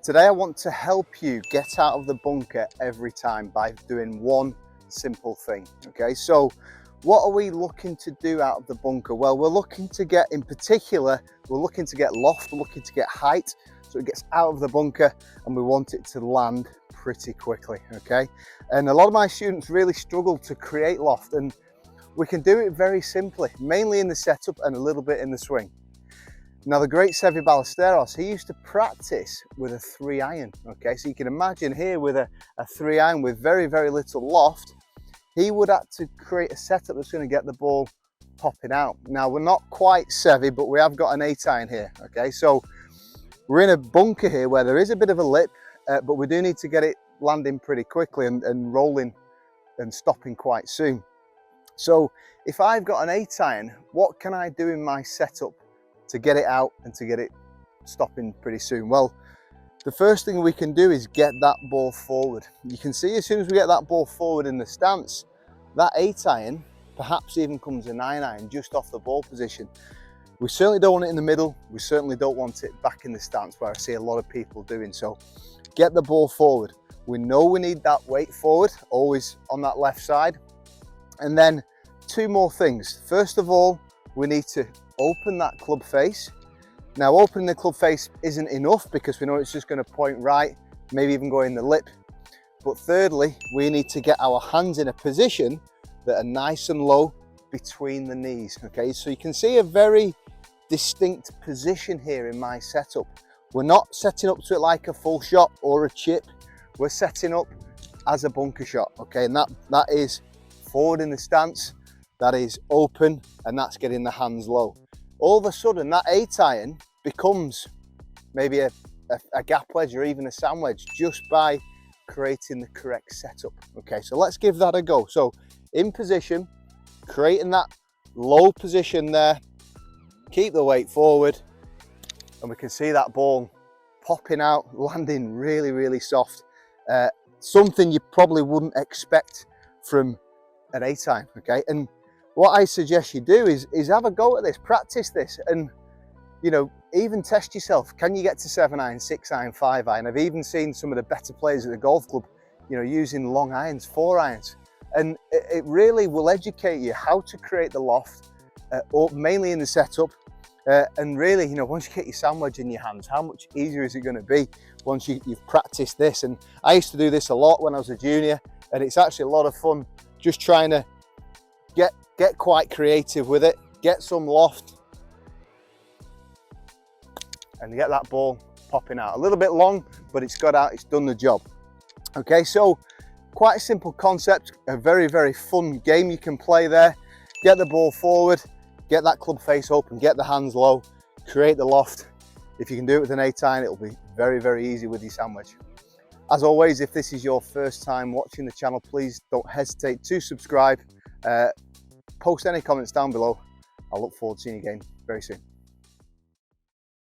Today I want to help you get out of the bunker every time by doing one simple thing. Okay, so what are we looking to do out of the bunker? Well, we're looking to get, in particular, we're looking to get loft, we're looking to get height, so it gets out of the bunker and we want it to land pretty quickly, okay? And a lot of my students really struggle to create loft, and we can do it very simply, mainly in the setup and a little bit in the swing. Now, the great Seve Ballesteros, he used to practice with a 3-iron, okay? So you can imagine here with a 3-iron with very, very little loft, he would have to create a setup that's going to get the ball popping out. Now, we're not quite Seve, but we have got an 8-iron here, okay? So we're in a bunker here where there is a bit of a lip, but we do need to get it landing pretty quickly and rolling and stopping quite soon. So if I've got an 8-iron, what can I do in my setup to get it out and to get it stopping pretty soon? Well, the first thing we can do is get that ball forward. You can see as soon as we get that ball forward in the stance, that 8-iron perhaps even comes a 9-iron just off the ball position. We certainly don't want it in the middle. We certainly don't want it back in the stance where I see a lot of people doing. So get the ball forward. We know we need that weight forward, always on that left side. And then two more things. First of all, we need to open that club face. Now, opening the club face isn't enough because we know it's just going to point right, maybe even go in the lip. But thirdly, we need to get our hands in a position that are nice and low between the knees, okay? So you can see a very distinct position here in my setup. We're not setting up to it like a full shot or a chip. We're setting up as a bunker shot, okay? And that is forward in the stance, that is open, and that's getting the hands low. All of a sudden, that 8-iron becomes maybe a gap wedge or even a sand wedge just by creating the correct setup. Okay, so let's give that a go. So in position, creating that low position there, keep the weight forward, and we can see that ball popping out, landing really, really soft. Something you probably wouldn't expect from an 8-iron, okay? And what I suggest you do is have a go at this, practice this, and you know, even test yourself. Can you get to 7-iron, 6-iron, 5-iron? I've even seen some of the better players at the golf club, you know, using long irons, 4-irons, and it really will educate you how to create the loft, mainly in the setup, and really, you know, once you get your sand wedge in your hands, how much easier is it going to be once you've practiced this? And I used to do this a lot when I was a junior, and it's actually a lot of fun just trying to get quite creative with it, get some loft, and get that ball popping out. A little bit long, but it's got out, it's done the job. Okay, so quite a simple concept, a very, very fun game you can play there. Get the ball forward, get that club face open, get the hands low, create the loft. If you can do it with an 8-iron, it'll be very, very easy with your sandwich. As always, if this is your first time watching the channel, please don't hesitate to subscribe. Post any comments down below. I look forward to seeing you again very soon.